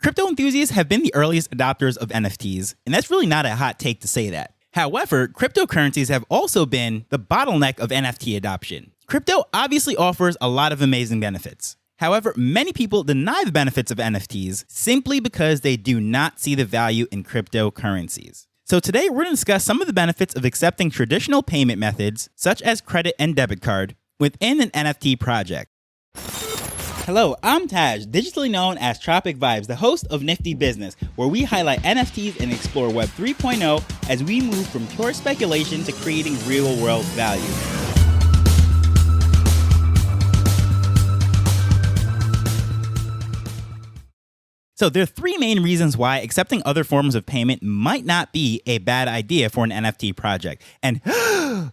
Crypto enthusiasts have been the earliest adopters of NFTs, and that's really not a hot take to say that. However, cryptocurrencies have also been the bottleneck of NFT adoption. Crypto obviously offers a lot of amazing benefits. However, many people deny the benefits of NFTs simply because they do not see the value in cryptocurrencies. So today we're going to discuss some of the benefits of accepting traditional payment methods, such as credit and debit card, within an NFT project. Hello, I'm Taj, digitally known as Tropic Vibes, the host of Nifty Business, where we highlight NFTs and explore Web 3.0 as we move from pure speculation to creating real-world value. So there are three main reasons why accepting other forms of payment might not be a bad idea for an NFT project. And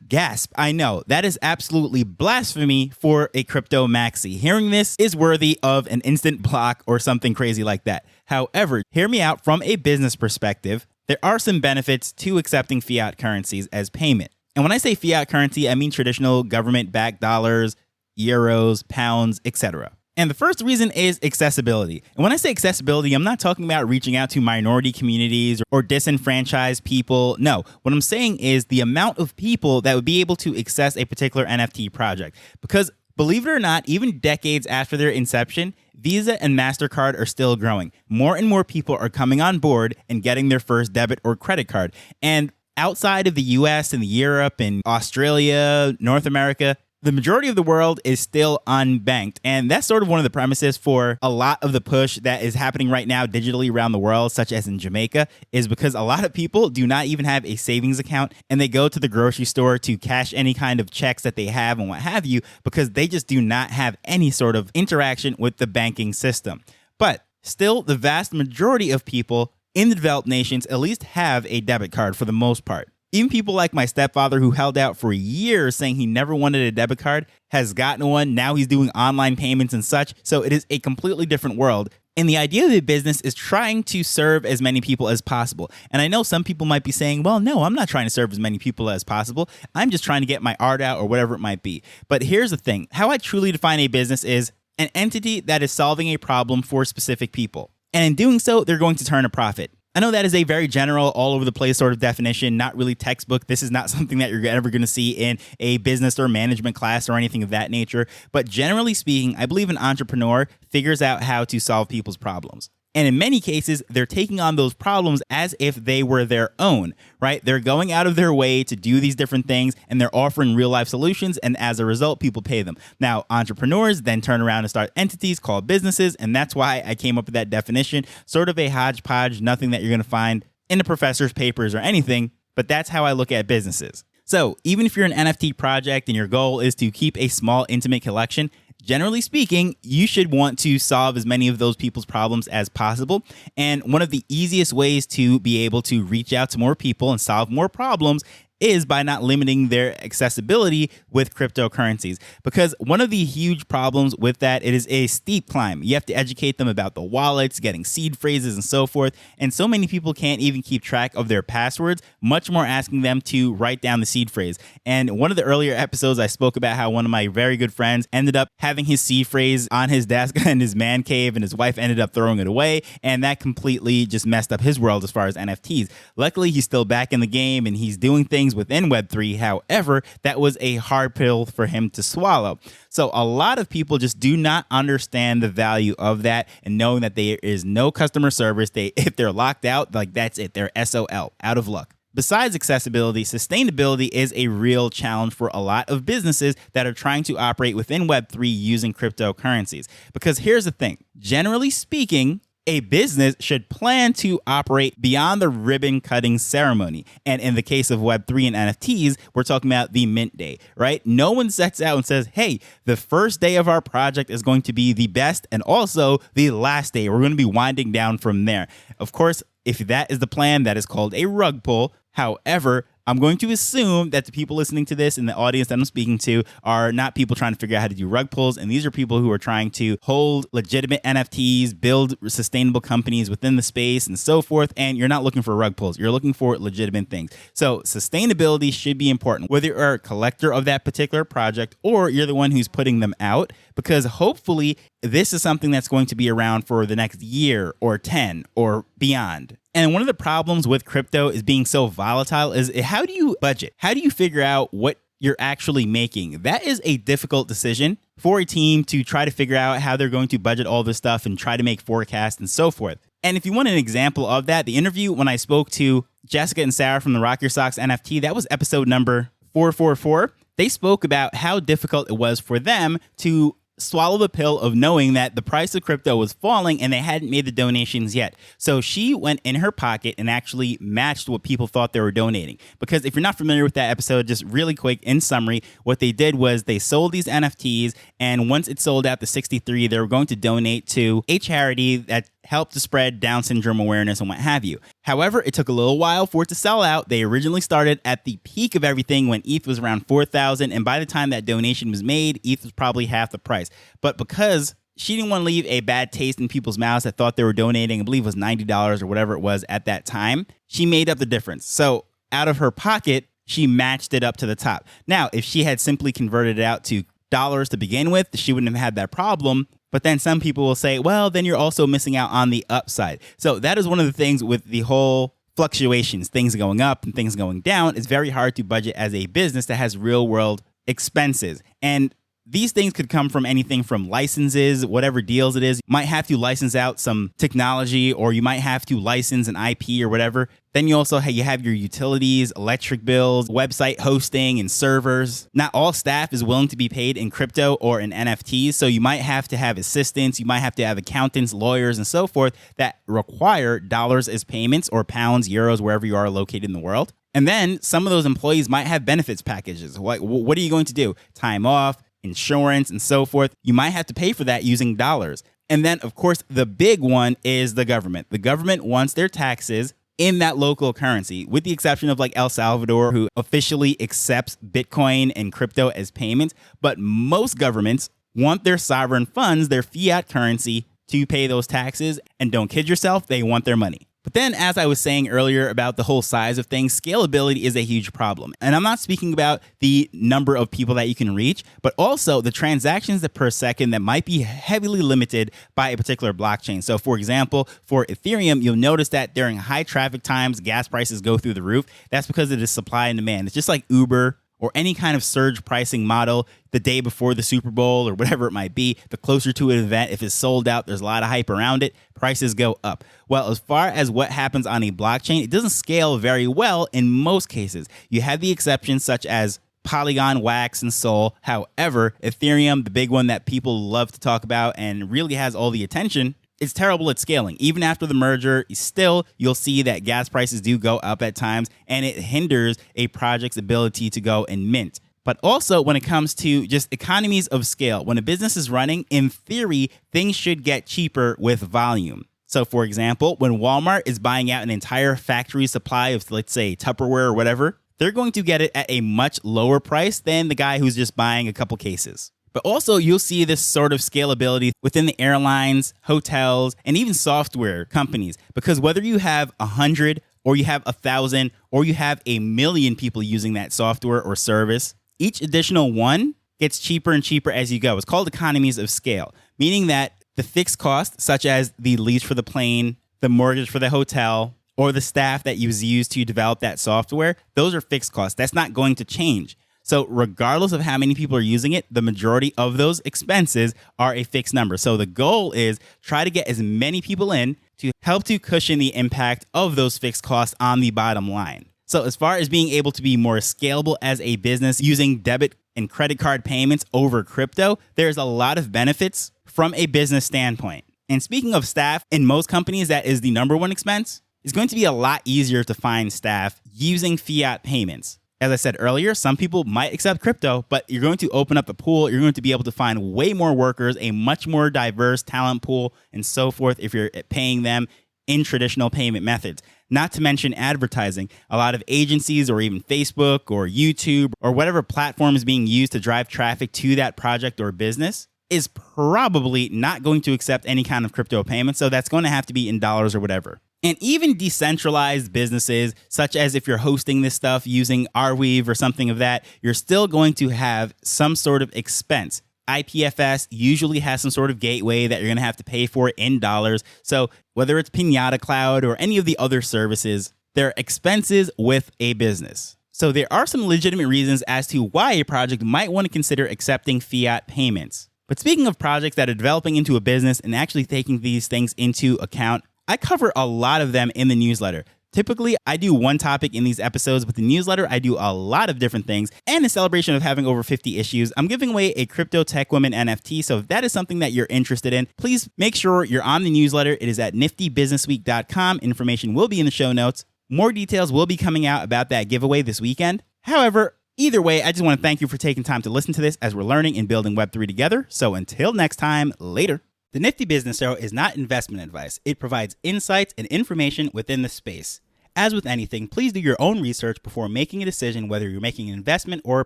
gasp, I know, that is absolutely blasphemy for a crypto maxi. Hearing this is worthy of an instant block or something crazy like that. However, hear me out from a business perspective. There are some benefits to accepting fiat currencies as payment. And when I say fiat currency, I mean traditional government-backed dollars, euros, pounds, etc. And the first reason is accessibility. And when I say accessibility, I'm not talking about reaching out to minority communities or disenfranchised people. No, what I'm saying is the amount of people that would be able to access a particular NFT project. Because believe it or not, even decades after their inception, Visa and MasterCard are still growing. More and more people are coming on board and getting their first debit or credit card. And outside of the US and Europe and Australia, North America, the majority of the world is still unbanked. And that's sort of one of the premises for a lot of the push that is happening right now digitally around the world, such as in Jamaica, is because a lot of people do not even have a savings account and they go to the grocery store to cash any kind of checks that they have and what have you, because they just do not have any sort of interaction with the banking system. But still, the vast majority of people in the developed nations at least have a debit card for the most part. Even people like my stepfather, who held out for years saying he never wanted a debit card, has gotten one. Now he's doing online payments and such. So it is a completely different world. And the idea of the business is trying to serve as many people as possible. And I know some people might be saying, well, no, I'm not trying to serve as many people as possible. I'm just trying to get my art out or whatever it might be. But here's the thing. How I truly define a business is an entity that is solving a problem for specific people. And in doing so, they're going to turn a profit. I know that is a very general, all over the place sort of definition, not really textbook. This is not something that you're ever going to see in a business or management class or anything of that nature. But generally speaking, I believe an entrepreneur figures out how to solve people's problems. And in many cases, they're taking on those problems as if they were their own, right? They're going out of their way to do these different things and they're offering real life solutions. And as a result, people pay them. Now, entrepreneurs then turn around and start entities called businesses. And that's why I came up with that definition, sort of a hodgepodge, nothing that you're going to find in the professor's papers or anything. But that's how I look at businesses. So even if you're an NFT project and your goal is to keep a small, intimate collection, generally speaking, you should want to solve as many of those people's problems as possible. And one of the easiest ways to be able to reach out to more people and solve more problems is by not limiting their accessibility with cryptocurrencies. Because one of the huge problems with that, it is a steep climb. You have to educate them about the wallets, getting seed phrases and so forth. And so many people can't even keep track of their passwords, much more asking them to write down the seed phrase. And one of the earlier episodes, I spoke about how one of my very good friends ended up having his seed phrase on his desk in his man cave, and his wife ended up throwing it away. And that completely just messed up his world as far as NFTs. Luckily, he's still back in the game and he's doing things within Web3. However, that was a hard pill for him to swallow. So a lot of people just do not understand the value of that, and knowing that there is no customer service. If they're locked out, like that's it. They're SOL, out of luck. Besides accessibility, sustainability is a real challenge for a lot of businesses that are trying to operate within Web3 using cryptocurrencies. Because here's the thing, generally speaking, a business should plan to operate beyond the ribbon cutting ceremony. And in the case of Web3 and NFTs, we're talking about the mint day, right? No one sets out and says, hey, the first day of our project is going to be the best and also the last day. We're going to be winding down from there. Of course, if that is the plan, that is called a rug pull. However, I'm going to assume that the people listening to this and the audience that I'm speaking to are not people trying to figure out how to do rug pulls. And these are people who are trying to hold legitimate NFTs, build sustainable companies within the space and so forth. And you're not looking for rug pulls. You're looking for legitimate things. So sustainability should be important, whether you're a collector of that particular project or you're the one who's putting them out, because hopefully this is something that's going to be around for the next year or 10 or beyond. And one of the problems with crypto is being so volatile is how do you budget? How do you figure out what you're actually making? That is a difficult decision for a team to try to figure out how they're going to budget all this stuff and try to make forecasts and so forth. And if you want an example of that, the interview when I spoke to Jessica and Sarah from the Rock Your Socks NFT, that was episode number 444. They spoke about how difficult it was for them to swallow the pill of knowing that the price of crypto was falling and they hadn't made the donations yet. So she went in her pocket and actually matched what people thought they were donating. Because if you're not familiar with that episode, just really quick in summary, what they did was they sold these NFTs, and once it sold out to 63, they were going to donate to a charity that helped to spread Down syndrome awareness and what have you. However, it took a little while for it to sell out. They originally started at the peak of everything when ETH was around 4,000, and by the time that donation was made, ETH was probably half the price. But because she didn't want to leave a bad taste in people's mouths that thought they were donating, I believe it was $90 or whatever it was at that time, she made up the difference. So out of her pocket, she matched it up to the top. Now, if she had simply converted it out to dollars to begin with, she wouldn't have had that problem. But then some people will say, well, then you're also missing out on the upside. So that is one of the things with the whole fluctuations, things going up and things going down. It's very hard to budget as a business that has real world expenses. And these things could come from anything from licenses, whatever deals it is. You might have to license out some technology, or you might have to license an IP or whatever. Then you also have your utilities, electric bills, website hosting, and servers. Not all staff is willing to be paid in crypto or in NFTs, so you might have to have assistants, you might have to have accountants, lawyers, and so forth that require dollars as payments or pounds, euros, wherever you are located in the world. And then some of those employees might have benefits packages. Like, what are you going to do? Time off, insurance, and so forth. You might have to pay for that using dollars. And then, of course, the big one is the government. The government wants their taxes in that local currency, with the exception of like El Salvador, who officially accepts Bitcoin and crypto as payments. But most governments want their sovereign funds, their fiat currency, to pay those taxes. And don't kid yourself, they want their money. But then, as I was saying earlier about the whole size of things, scalability is a huge problem. And I'm not speaking about the number of people that you can reach, but also the transactions per second that might be heavily limited by a particular blockchain. So for example, for Ethereum, you'll notice that during high traffic times, gas prices go through the roof. That's because it is supply and demand. It's just like Uber or any kind of surge pricing model the day before the Super Bowl or whatever it might be. The closer to an event, if it's sold out, there's a lot of hype around it, prices go up. Well, as far as what happens on a blockchain, it doesn't scale very well in most cases. You have the exceptions such as Polygon, Wax, and Sol. However, Ethereum, the big one that people love to talk about and really has all the attention, it's terrible at scaling. Even after the merger, still, you'll see that gas prices do go up at times, and it hinders a project's ability to go and mint. But also, when it comes to just economies of scale, when a business is running, in theory, things should get cheaper with volume. So, for example, when Walmart is buying out an entire factory supply of, let's say, Tupperware or whatever, they're going to get it at a much lower price than the guy who's just buying a couple cases. But also, you'll see this sort of scalability within the airlines, hotels, and even software companies. Because whether you have 100 or you have 1,000 or you have 1,000,000 people using that software or service, each additional one gets cheaper and cheaper as you go. It's called economies of scale, meaning that the fixed costs, such as the lease for the plane, the mortgage for the hotel, or the staff that you use to develop that software, those are fixed costs. That's not going to change. So regardless of how many people are using it, the majority of those expenses are a fixed number. So the goal is try to get as many people in to help to cushion the impact of those fixed costs on the bottom line. So as far as being able to be more scalable as a business using debit and credit card payments over crypto, there's a lot of benefits from a business standpoint. And speaking of staff, in most companies, that is the number one expense. It's going to be a lot easier to find staff using fiat payments. As I said earlier, some people might accept crypto, but you're going to open up a pool. You're going to be able to find way more workers, a much more diverse talent pool, and so forth if you're paying them in traditional payment methods. Not to mention advertising. A lot of agencies or even Facebook or YouTube or whatever platform is being used to drive traffic to that project or business is probably not going to accept any kind of crypto payment. So that's going to have to be in dollars or whatever. And even decentralized businesses, such as if you're hosting this stuff using Arweave or something of that, you're still going to have some sort of expense. IPFS usually has some sort of gateway that you're going to have to pay for in dollars. So whether it's Pinata Cloud or any of the other services, there are expenses with a business. So there are some legitimate reasons as to why a project might want to consider accepting fiat payments. But speaking of projects that are developing into a business and actually taking these things into account, I cover a lot of them in the newsletter. Typically, I do one topic in these episodes, but the newsletter, I do a lot of different things. And in celebration of having over 50 issues, I'm giving away a Crypto Tech Women NFT. So if that is something that you're interested in, please make sure you're on the newsletter. It is at niftybusinessweek.com. Information will be in the show notes. More details will be coming out about that giveaway this weekend. However, either way, I just want to thank you for taking time to listen to this as we're learning and building Web3 together. So until next time, later. The Nifty Business Arrow is not investment advice. It provides insights and information within the space. As with anything, please do your own research before making a decision whether you're making an investment or a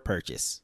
purchase.